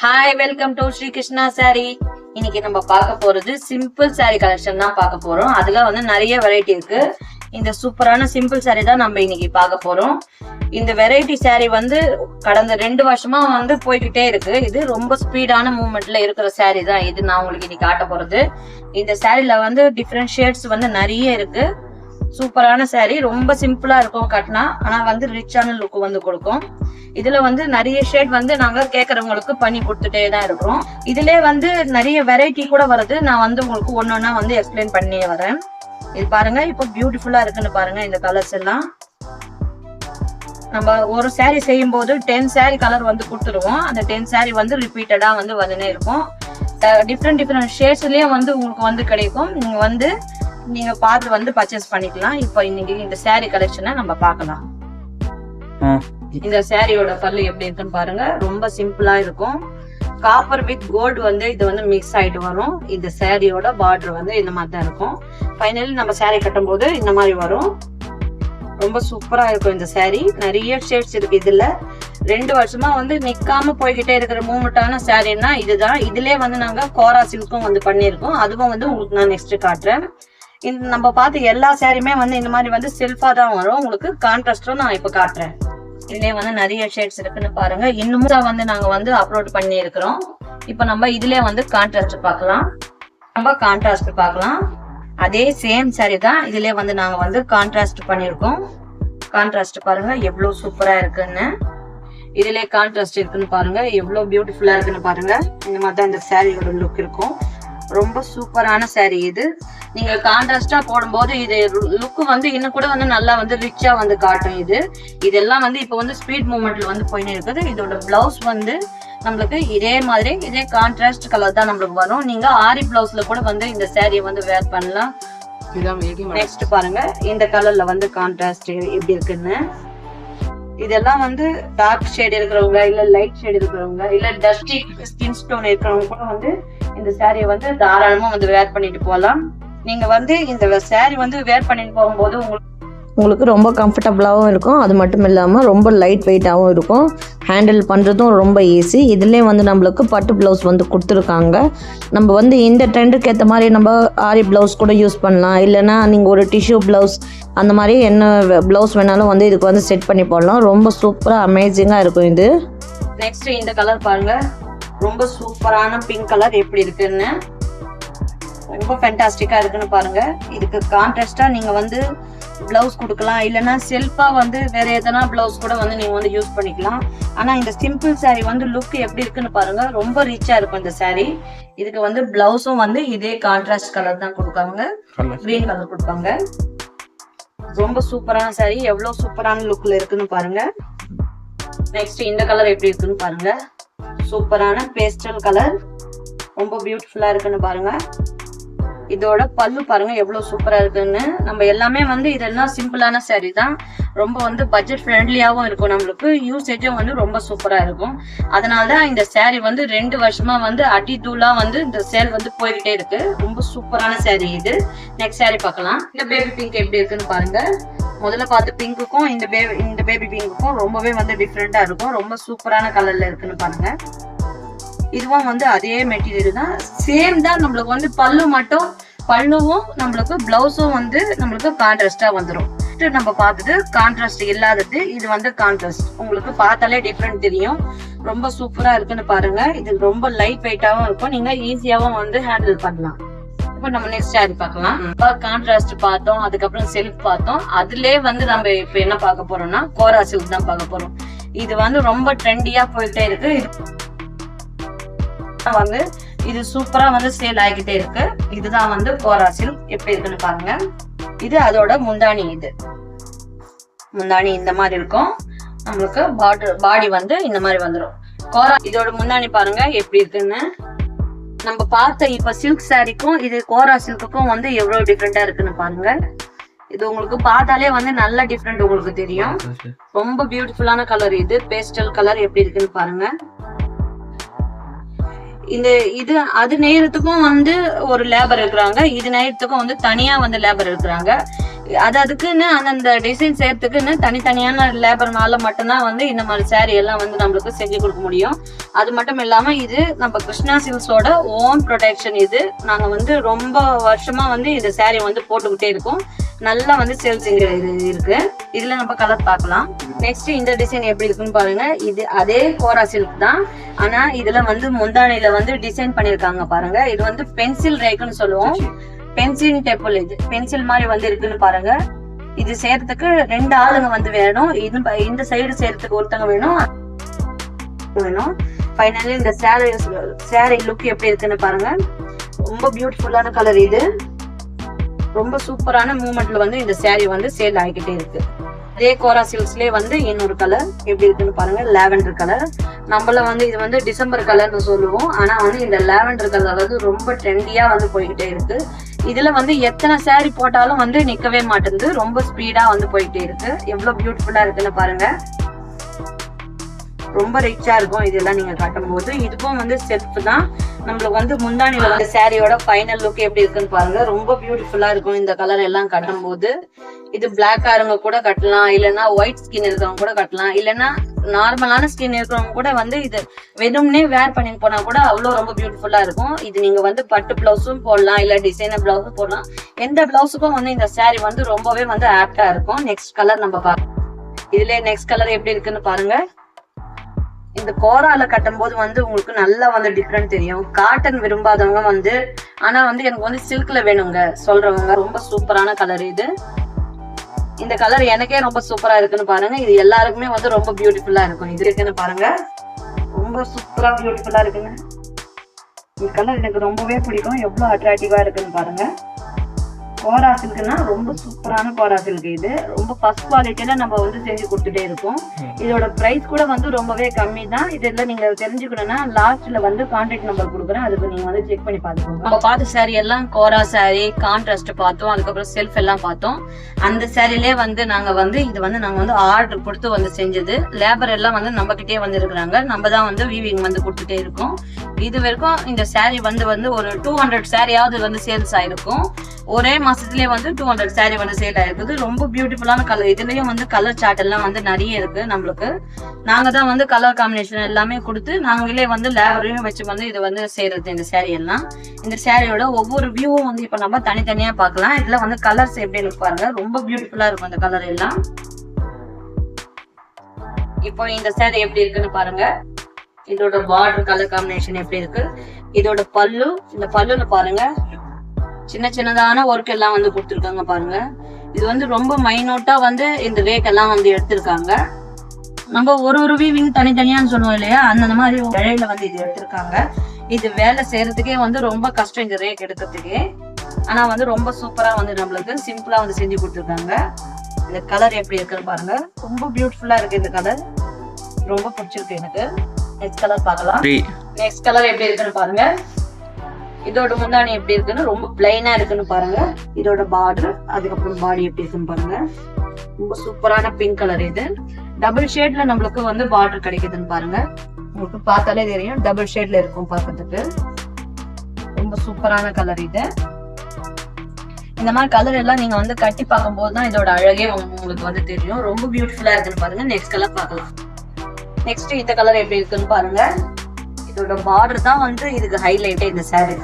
Hi, welcome to Shri Krishna sari. இன்னைக்கு நம்ம பார்க்க போறது சிம்பிள் சாரி கலெக்ஷன் தான் பார்க்க போறோம். அதுல வந்து நிறைய வெரைட்டி இருக்கு. இந்த சூப்பரான சிம்பிள் சாரி தான் நம்ம இன்னைக்கு பார்க்க போறோம். இந்த வெரைட்டி சாரி வந்து கடந்த 2 வருஷமா வந்து போய்கிட்டே இருக்கு. இது ரொம்ப ஸ்பீடான மூவ்மெண்ட்ல இருக்கிற சாரி தான் இது. நான் உங்களுக்கு இன்னைக்கு காட்ட போறது. இந்த சாரில வந்து டிஃப்ரெண்ட் ஷேட்ஸ் வந்து நிறைய இருக்கு. சூப்பரான சாரி, ரொம்ப சிம்பிளா இருக்கும் கட்டினா, ஆனா வந்து ரிச்சான லுக் வந்து கொடுக்கும். இதுல வந்து நிறைய ஷேட் வந்து நாங்க கேக்குறவங்களுக்கு பண்ணி கொடுத்துட்டே தான் இருக்கிறோம். இதுல வந்து நிறைய வெரைட்டி கூட வருது. நான் வந்து உங்களுக்கு ஒன்னொன்னா வந்து எக்ஸ்பிளைன் பண்ணி வரேன். இது பாருங்க, இப்போ பியூட்டிஃபுல்லா இருக்குன்னு பாருங்க. இந்த கலர்ஸ் எல்லாம் நம்ம ஒரு சாரி செய்யும் போது 10 சாரி கலர் வந்து கொடுத்துருவோம். அந்த 10 சாரி வந்து ரிப்பீட்டடா வந்து வந்துனே இருக்கும். டிஃப்ரெண்ட் ஷேட்ஸ்லயும் வந்து உங்களுக்கு வந்து கிடைக்கும். நீங்க பார்த்து வந்து பர்ச்சேஸ் பண்ணிக்கலாம். இப்போ இன்னைக்கு இந்த சாரி கலெக்ஷனை நம்ம பார்க்கலாம். இந்த சாரியோட பல்லு எப்படி இருக்குன்னு பாருங்க. ரொம்ப சிம்பிளா இருக்கும். காப்பர் வித் கோல்டு வந்து இது வந்து மிக்ஸ் ஆயிட்டு வரும். இந்த சாரியோட பார்டர் வந்து இந்த மாதிரி தான் இருக்கும். ஃபைனலி நம்ம சாரி கட்டும் போது இந்த மாதிரி வரும். ரொம்ப சூப்பரா இருக்கும் இந்த சாரி. நிறைய ஷேட்ஸ் இருக்கு இதுல. 2 வருஷமா வந்து நிக்காம போய்கிட்டே இருக்கிற மூமெண்டான சாரின்னா இதுதான். இதுலயே வந்து நாங்க கோரா சில்க்கும் வந்து பண்ணிருக்கோம். அதுவும் வந்து உங்களுக்கு நான் நெக்ஸ்ட் காட்டுறேன். இந்த நம்ம பார்த்து எல்லா சாரியுமே வந்து இந்த மாதிரி வந்து செல்ஃபா தான் வரும். உங்களுக்கு கான்ட்ராஸ்டும் நான் இப்ப காட்டுறேன். இதுலயே வந்து நிறைய ஷேட்ஸ் இருக்குன்னு பாருங்க. இன்னும் வந்து நாங்க வந்து அப்லோட் பண்ணி இருக்கிறோம். இப்ப நம்ம இதுலயே வந்து கான்ட்ராஸ்ட் பார்க்கலாம். அதே சேம் சாரி தான். இதுலயே வந்து நாங்க வந்து கான்ட்ராஸ்ட் பண்ணிருக்கோம். கான்ட்ராஸ்ட் பாருங்க எவ்வளவு சூப்பரா இருக்குன்னு. இதுலயே கான்ட்ராஸ்ட் இருக்குன்னு பாருங்க, எவ்வளவு பியூட்டிஃபுல்லா இருக்குன்னு பாருங்க. இந்த மாதிரி தான் இந்த சாரியோட லுக் இருக்கும். ரொம்ப சூப்பரான சாரி இது. நீங்க கான்ட்ராஸ்டா போடும்போது இது லுக் வந்து இன்னும் கூட வந்து நல்லா வந்து ரிச்சா வந்து காட்டும். இதெல்லாம் வந்து இப்ப வந்து ஸ்பீட் மூவ்மெண்ட்ல வந்து போயின்னு இருக்குது. இதோட பிளவுஸ் வந்து நம்மளுக்கு இதே மாதிரி இதே கான்ட்ராஸ்ட் கலர் தான் நம்மளுக்கு வரும். நீங்க ஆரி பிளவுஸ்ல கூட வந்து இந்த சாரியை வந்து வேர் பண்ணலாம். நெக்ஸ்ட் பாருங்க, இந்த கலர்ல வந்து கான்ட்ராஸ்ட் எப்படி இருக்குன்னு. இதெல்லாம் வந்து டார்க் ஷேட் இருக்கிறவங்க, இல்ல லைட் ஷேட் இருக்கிறவங்க, இல்ல டஸ்டி ஸ்கின் ஸ்டோன் இருக்கிறவங்க கூட வந்து இந்த சாரியை வந்து தாராளமா வந்து வேர் பண்ணிட்டு போகலாம். நீங்க வந்து இந்த சாரி வந்து வேர் பண்ணிட்டு போகும்போது உங்களுக்கு ரொம்ப கம்ஃபர்டபுளாகவும் இருக்கும். அது மட்டும் இல்லாமல் ரொம்ப லைட் வெயிட்டாகவும் இருக்கும். ஹேண்டில் பண்ணுறதும் ரொம்ப ஈஸி. இதுலேயே வந்து நம்மளுக்கு பட்டு ப்ளவுஸ் வந்து கொடுத்துருக்காங்க. நம்ம வந்து இந்த ட்ரெண்டுக்கு ஏற்ற மாதிரி நம்ம ஆரி ப்ளவுஸ் கூட யூஸ் பண்ணலாம். இல்லைனா நீங்கள் ஒரு டிஷ்யூ ப்ளவுஸ் அந்த மாதிரி என்ன ப்ளவுஸ் வேணாலும் வந்து இதுக்கு வந்து செட் பண்ணி போடலாம். ரொம்ப சூப்பராக அமேசிங்காக இருக்கும் இது. நெக்ஸ்ட் இந்த கலர் பாருங்க, ரொம்ப சூப்பரான பிங்க் கலர் எப்படி இருக்குன்னு. ரொம்ப ஃபேண்டாஸ்டிக்கா இருக்குன்னு பாருங்க. இதுக்கு கான்ட்ராஸ்டா நீங்க வந்து பிளவுஸ் கொடுக்கலாம். இல்லைன்னா செல்ஃபா வந்து வேற எதனா பிளவுஸ் கூட வந்து நீங்க வந்து யூஸ் பண்ணிக்கலாம். ஆனா இந்த சிம்பிள் சாரி வந்து லுக் எப்படி இருக்குன்னு பாருங்க. ரொம்ப ரிச்சா இருக்கும் இந்த சாரி. இதுக்கு வந்து பிளவுஸும் வந்து இதே கான்ட்ராஸ்ட் கலர் தான் கொடுப்பாங்க. கிரீன் கலர் கொடுப்பாங்க. ரொம்ப சூப்பரான சாரி, எவ்வளவு சூப்பரான லுக்ல இருக்குன்னு பாருங்க. நெக்ஸ்ட் இந்த கலர் எப்படி இருக்குன்னு பாருங்க. சூப்பரான பேஸ்டல் கலர், ரொம்ப பியூட்டிஃபுல்லா இருக்குன்னு பாருங்க. இதோட பல்லு பாருங்க எவ்வளவு சூப்பரா இருக்குன்னு. நம்ம எல்லாமே வந்து இதெல்லாம் சிம்பிளான சாரி தான். ரொம்ப வந்து பட்ஜெட் ஃப்ரெண்ட்லியாவும் இருக்கும். நம்மளுக்கு யூசேஜும் வந்து ரொம்ப சூப்பரா இருக்கும். அதனாலதான் இந்த சாரி வந்து 2 வருஷமா வந்து அடி தூளா வந்து இந்த சேல் வந்து போய்கிட்டே இருக்கு. ரொம்ப சூப்பரான சாரி இது. நெக்ஸ்ட் சாரி பார்க்கலாம். இந்த பேபி பிங்க் எப்படி இருக்குன்னு பாருங்க. முதல்ல பார்த்து பிங்க்குக்கும் இந்த பேபி பிங்க்குக்கும் ரொம்பவே வந்து டிஃப்ரெண்டா இருக்கும். ரொம்ப சூப்பரான கலர்ல இருக்குன்னு பாருங்க. இதுவும் வந்து அதே மெட்டீரியல் தான், சேம் தான். நம்மளுக்கு வந்து பல்லுவும் நம்மளுக்கு பிளவுஸும் வந்து நம்மளுக்கு கான்ட்ராஸ்டா வந்துடும். நம்ம பார்த்தது கான்ட்ராஸ்ட் இல்லாதது, இது வந்து கான்ட்ராஸ்ட். உங்களுக்கு பார்த்தாலே டிஃப்ரெண்ட் தெரியும். ரொம்ப சூப்பரா இருக்குன்னு பாருங்க. இது ரொம்ப லைட் வெயிட்டாவும் இருக்கும். நீங்க ஈஸியாவும் வந்து ஹேண்டில் பண்ணலாம். இப்போ நம்ம நெக்ஸ்ட் சாரி பார்க்கலாம். கான்ட்ராஸ்ட் பார்த்தோம், அதுக்கப்புறம் செல்ஃப் பார்த்தோம். அதுலயே வந்து நம்ம இப்ப என்ன பார்க்க போறோம்னா கோரா சில்க் தான் பார்க்க போறோம். இது வந்து ரொம்ப ட்ரெண்டியா போயிட்டே இருக்கு. வந்து இது சூப்பரா வந்து சேல் ஆகிக்கிட்டே இருக்கு. இதுதான் வந்து கோரா சில்க் எப்படி இருக்குன்னு பாருங்க. இது அதோட முந்தானி. இது முந்தானி இந்த மாதிரி இருக்கும். நம்மளுக்கு பாடி வந்து இந்த மாதிரி வந்துடும். கோரா இதோட முந்தானி பாருங்க எப்படி இருக்குன்னு. நம்ம பார்த்த இப்ப சில்க் சாரிக்கும் இது கோரா சில்க்குக்கும் வந்து எவ்வளவு டிஃப்ரெண்டா இருக்குன்னு பாருங்க. இது உங்களுக்கு பார்த்தாலே வந்து நல்ல டிஃப்ரெண்ட் உங்களுக்கு தெரியும். ரொம்ப பியூட்டிஃபுல்லான கலர் இது. பேஸ்டல் கலர் எப்படி இருக்குன்னு பாருங்க. இது அது நேரத்துக்கும் வந்து ஒரு லேபர் இருக்கிறாங்க. இது நேரத்துக்கும் வந்து தனியா வந்து லேபர் இருக்கிறாங்க. அதுக்குன்னு அந்த டிசைன் செய்யறதுக்குன்னு தனித்தனியான லேபர்னால மட்டும்தான் வந்து இந்த மாதிரி சாரீ எல்லாம் வந்து நம்மளுக்கு செஞ்சு கொடுக்க முடியும். அது மட்டும் இல்லாம இது நம்ம கிருஷ்ணா சில்க்ஸோட ஓன் ப்ரொடக்ஷன். இது நாங்க வந்து ரொம்ப வருஷமா வந்து இந்த சாரீ வந்து போட்டுக்கிட்டே இருக்கோம். நல்லா வந்து சேல்ஸ் இருக்கு. இதுல நம்ம கலர் பார்க்கலாம். நெக்ஸ்ட் இந்த டிசைன் எப்படி இருக்குன்னு பாருங்க. இது அதே கோரா சில்க் தான், ஆனா இதுல வந்து முந்தானில வந்து டிசைன் பண்ணிருக்காங்க பாருங்க. இது வந்து பென்சில் ரேக்குன்னு சொல்லுவோம். பென்சில் டெம்பிள், இது பென்சில் மாதிரி வந்து இருக்குன்னு பாருங்க. இது செய்யறதுக்கு 2 ஆளுங்க வந்து வேணும். இந்த சைடு செய்யறதுக்கு ஒருத்தங்க வேணும். ஃபைனலி இந்த சாரி லுக் எப்படி இருக்குன்னு பாருங்க. ரொம்ப பியூட்டிஃபுல்லான கலர். இது ரொம்ப சூப்பரான மூமெண்ட்ல வந்து இந்த சாரி வந்து சேல் ஆகிக்கிட்டே இருக்கு. அதே கோரா சில்க்ஸ்லயே வந்து இன்னொரு கலர் எப்படி இருக்குன்னு பாருங்க. Lavender colour. நம்மள வந்து இது வந்து டிசம்பர் கலர்னு சொல்லுவோம், ஆனா வந்து இந்த லாவெண்டர் கலர் வந்து ரொம்ப ட்ரெண்டியா வந்து போய்கிட்டே இருக்கு. இதுல வந்து எத்தனை சாரி போட்டாலும் வந்து நிக்கவே மாட்டேங்குது. ரொம்ப ஸ்பீடா வந்து போயிட்டே இருக்கு. எவ்வளவு பியூட்டிஃபுல்லா இருக்குன்னு பாருங்க. ரொம்ப ரிச்சா இருக்கும் இதெல்லாம் நீங்க கட்டும் போது. இதுக்கும் வந்து செல்ஃப் தான். நம்மளுக்கு வந்து முந்தானில வந்து சாரியோட ஃபைனல் லுக் எப்படி இருக்குன்னு பாருங்க. ரொம்ப பியூட்டிஃபுல்லா இருக்கும் இந்த கலர் எல்லாம் கட்டும் போது. இது பிளாக் ஆருங்க கூட கட்டலாம், இல்லைன்னா ஒயிட் ஸ்கின் இருக்கிறவங்க கூட கட்டலாம், இல்லைன்னா நார்மலான ஸ்கின் இருக்கிறவங்க கூட வந்து இது வெறும்னே வேர் பண்ணி போனா கூட அவ்வளவு ரொம்ப பியூட்டிஃபுல்லா இருக்கும். இது நீங்க வந்து பட்டு பிளவுஸும் போடலாம், இல்ல டிசைனர் பிளவுஸும் போடலாம். எந்த பிளவுஸுக்கும் வந்து இந்த சாரி வந்து ரொம்பவே வந்து ஆப்டா இருக்கும். நெக்ஸ்ட் கலர் நம்ம பார்க்கலாம். இதுல நெக்ஸ்ட் கலர் எப்படி இருக்குன்னு பாருங்க. இந்த கோரால கட்டும் போது வந்து உங்களுக்கு நல்லா வந்து டிஃப்ரெண்ட் தெரியும். காட்டன் விரும்பாதவங்க வந்து, ஆனா வந்து எனக்கு வந்து சில்க்ல வேணுங்க சொல்றவங்க ரொம்ப சூப்பரான கலர் இது. இந்த கலர் எனக்கே ரொம்ப சூப்பரா இருக்குன்னு பாருங்க. இது எல்லாருக்குமே வந்து ரொம்ப பியூட்டிஃபுல்லா இருக்கும். இது இருக்குன்னு பாருங்க. ரொம்ப சூப்பரா பியூட்டிஃபுல்லா இருக்குங்க. இந்த கலர் எனக்கு ரொம்பவே பிடிக்கும். எவ்வளவு அட்ராக்டிவா இருக்குன்னு பாருங்க. கோரா சில்க்னா ரொம்ப சூப்பரான கோரா சில்க். இது ரொம்ப ஃபர்ஸ்ட் குவாலிட்டியில நம்ம வந்து செஞ்சு கொடுத்துட்டே இருக்கோம். இதோட பிரைஸ் கூட வந்து ரொம்பவே கம்மி தான். இதெல்லாம் நீங்க தெரிஞ்சுக்கணும்னா லாஸ்ட்ல வந்து கான்டாக்ட் நம்பர் கொடுக்குறேன், அதுக்கு நீங்க வந்து செக் பண்ணி பாத்துக்கோங்க. நம்ம பார்த்த சாரி எல்லாம் கோரா சாரி, கான்ட்ராஸ்ட் பார்த்தோம், அதுக்கப்புறம் செல்ஃப் எல்லாம் பார்த்தோம். அந்த சாரிலே வந்து நாங்க வந்து இது வந்து நாங்க வந்து ஆர்டர் கொடுத்து வந்து செஞ்சது. லேபர் எல்லாம் வந்து நம்ம கிட்டே வந்து இருக்கிறாங்க. நம்ம தான் வந்து வீவிங் வந்து கொடுத்துட்டே இருக்கோம். இது வரைக்கும் இந்த சாரி வந்து ஒரு 200 சாரியாவது வந்து சேல்ஸ் ஆயிருக்கும். ஒரே மாசத்துலயே வந்து 200 சாரி வந்து சேல் ஆயிருக்குது. ரொம்ப பியூட்டிஃபுல்லான கலர். இதுலயும் வந்து கலர் சார்ட் எல்லாம் வந்து நிறைய இருக்கு நம்மளுக்கு. நாங்க தான் வந்து கலர் காம்பினேஷன் எல்லாமே கொடுத்து நாங்களே வந்து லேபரையும் வச்சு வந்து இது வந்து செய்யறது இந்த சாரி எல்லாம். இந்த சாரியோட ஒவ்வொரு வியூவும் வந்து இப்ப நம்ம தனித்தனியா பார்க்கலாம். இதுல வந்து கலர்ஸ் எப்படி இருக்கு பாருங்க. ரொம்ப பியூட்டிஃபுல்லா இருக்கும் இந்த கலர் எல்லாம். இப்போ இந்த சாரி எப்படி இருக்குன்னு பாருங்க. இதோட பார்டர் கலர் காம்பினேஷன் எப்படி இருக்கு. இதோட பல்லு, இந்த பல்லுல பாருங்க சின்ன சின்னதான ஒர்க் எல்லாம் வந்து கொடுத்துருக்காங்க பாருங்க. இது வந்து ரொம்ப மைனூட்டா வந்து இந்த ரேக் எல்லாம் வந்து எடுத்திருக்காங்க. நம்ம ஒரு வீவிங் தனித்தனியான்னு சொல்லுவோம் இல்லையா, அந்த மாதிரி இடையில வந்து இது எடுத்திருக்காங்க. இது வேலை செய்யறதுக்கே வந்து ரொம்ப கஷ்டம் இந்த ரேக் எடுக்கிறதுக்கே. ஆனா வந்து ரொம்ப சூப்பரா வந்து நம்மளுக்கு சிம்பிளா வந்து செஞ்சு கொடுத்துருக்காங்க. இந்த கலர் எப்படி இருக்குன்னு பாருங்க. ரொம்ப பியூட்டிஃபுல்லா இருக்கு இந்த கலர். ரொம்ப பிடிச்சிருக்கு எனக்கு. நெக்ஸ்ட் கலர் பார்க்கலாம். நெக்ஸ்ட் கலர் எப்படி இருக்குன்னு பாருங்க. இதோட முந்தானி எப்படி இருக்குன்னு ரொம்ப பிளைனா இருக்குன்னு பாருங்க. இதோட பார்டர், அதுக்கப்புறம் பாடி எப்படி இருக்குன்னு பாருங்க. ரொம்ப சூப்பரான பிங்க் கலர். இது டபுள் ஷேட்ல நம்மளுக்கு வந்து பார்டர் கிடைக்குதுன்னு பாருங்க. உங்களுக்கு பார்த்தாலே தெரியும் டபுள் ஷேட்ல இருக்கும் பார்க்கிறதுக்கு. ரொம்ப சூப்பரான கலர் இது. இந்த மாதிரி கலர் எல்லாம் நீங்க வந்து கட்டி பார்க்கும் போதுதான் இதோட அழகே உங்களுக்கு வந்து தெரியும். ரொம்ப பியூட்டிஃபுல்லா இருக்குன்னு பாருங்க. நெக்ஸ்ட் கலர் பார்க்கலாம். நெக்ஸ்ட் இந்த கலர் எப்படி இருக்குன்னு பாருங்க. இதோட பார்டர் தான் வந்து இதுக்கு ஹைலைட்டே இந்த சாரி.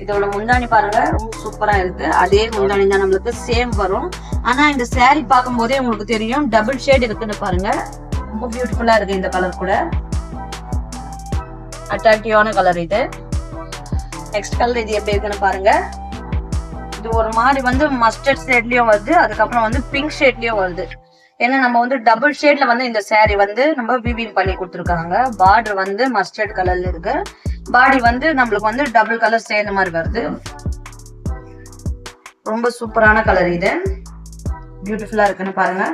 இதோட முந்தானி பாருங்க ரொம்ப சூப்பரா இருக்கு. அதே முந்தானி தான் நம்மளுக்கு சேம் வரும். ஆனா இந்த சாரி பார்க்கும் போதே உங்களுக்கு தெரியும் டபுள் ஷேட் இருக்குன்னு பாருங்க. ரொம்ப பியூட்டிஃபுல்லா இருக்கு இந்த கலர் கூட. அட்ராக்டிவான கலர் இது. நெக்ஸ்ட் கலர் இது எப்படி இருக்குன்னு பாருங்க. இது ஒரு மாதிரி வந்து மஸ்டர்ட் ஷேட்லயும் வருது, அதுக்கப்புறம் வந்து பிங்க் ஷேட்லயும் வருது. ஏன்னா நம்ம வந்து டபுள் ஷேட்ல வந்து இந்த சாரி வந்து நம்ம வீவிங் பண்ணி கொடுத்துருக்காங்க. பார்டர் வந்து மஸ்டர்ட் கலர்ல இருக்கு. பாடி வந்து நம்மளுக்கு வந்து டபுள் கலர் சேர்ந்த மாதிரி வருது. ரொம்ப சூப்பரான கலர் இது. பியூட்டிஃபுல்லா இருக்குன்னு பாருங்க.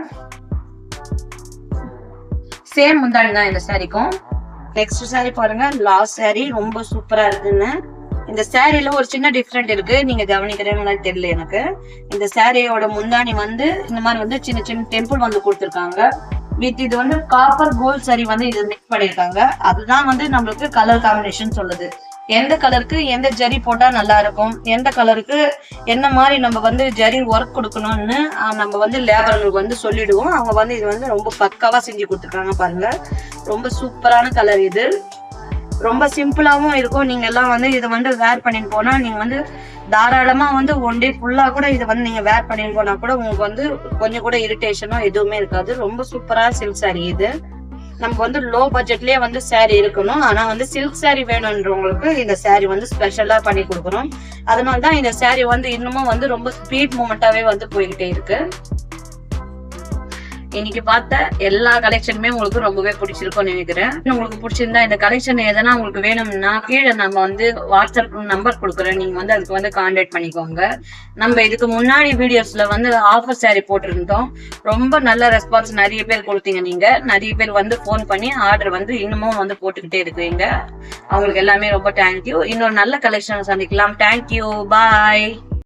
சேம் முந்தானி தான் இந்த சாரிக்கும். நெக்ஸ்ட் சாரி பாருங்க. லாஸ்ட் சாரி ரொம்ப சூப்பரா இருக்குன்னு. இந்த சாரியில ஒரு சின்ன டிஃப்ரெண்ட் இருக்கு. நீங்க கவனிக்கிறீங்களா தெரியல எனக்கு. இந்த சாரியோட முந்தானி வந்து இந்த மாதிரி வந்து சின்ன சின்ன டெம்பிள் வந்து கொடுத்துருக்காங்க. வித் இது வந்து காப்பர் கோல்ட் சாரி வந்து இது மிக்ஸ் பண்ணிருக்காங்க. அதுதான் வந்து நம்மளுக்கு கலர் காம்பினேஷன் சொல்லுது. எந்த கலருக்கு எந்த ஜரி போட்டா நல்லா இருக்கும், எந்த கலருக்கு என்ன மாதிரி நம்ம வந்து ஜரி ஒர்க் கொடுக்கணும்னு நம்ம வந்து லேபர்களுக்கு வந்து சொல்லிடுவோம். அவங்க வந்து இது வந்து ரொம்ப பக்காவா செஞ்சு கொடுத்துருக்காங்க பாருங்க. ரொம்ப சூப்பரான கலர் இது. ரொம்ப சிம்பிளாவும் இருக்கும். நீங்க எல்லாம் வந்து இதை வந்து வேர் பண்ணிட்டு போனா நீங்க வந்து தாராளமா வந்து ஒன் டே ஃபுல்லா கூட இதை வந்து நீங்க வேர் பண்ணிட்டு போனா கூட உங்களுக்கு வந்து கொஞ்சம் கூட இரிட்டேஷனோ எதுவுமே இருக்காது. ரொம்ப சூப்பரா சில்க் சாரி இது. நம்ம வந்து லோ பட்ஜெட்லயே வந்து சாரி இருக்கணும். ஆனா வந்து சில்க் சாரி வேணும்ன்றவங்களுக்கு இந்த சாரி வந்து ஸ்பெஷலா பண்ணி கொடுக்குறோம். அதனாலதான் இந்த சாரி வந்து இன்னமும் வந்து ரொம்ப ஸ்பீட் மூமெண்டாவே வந்து போய்கிட்டே இருக்கு. இன்னைக்கு பார்த்த எல்லா கலெக்ஷனுமே உங்களுக்கு ரொம்பவே பிடிச்சிருக்கும்னு நினைக்கிறேன். உங்களுக்கு பிடிச்சிருந்தா இந்த கலெக்ஷன் எதனா உங்களுக்கு வேணும்னா கீழே நம்ம வந்து வாட்ஸ்அப் நம்பர் கொடுக்குறேன். நீங்க வந்து அதுக்கு வந்து கான்டாக்ட் பண்ணிக்கோங்க. நம்ம இதுக்கு முன்னாடி வீடியோஸ்ல வந்து ஆஃபர் சாரி போட்டிருந்தோம். ரொம்ப நல்ல ரெஸ்பான்ஸ் நிறைய பேர் கொடுத்தீங்க. நீங்க நிறைய பேர் வந்து போன் பண்ணி ஆர்டர் வந்து இன்னமும் வந்து போட்டுக்கிட்டே இருக்கீங்க. அவங்களுக்கு எல்லாமே ரொம்ப தேங்க்யூ. இன்னொரு நல்ல கலெக்ஷன் சந்திக்கலாம். தேங்க்யூ. பாய்.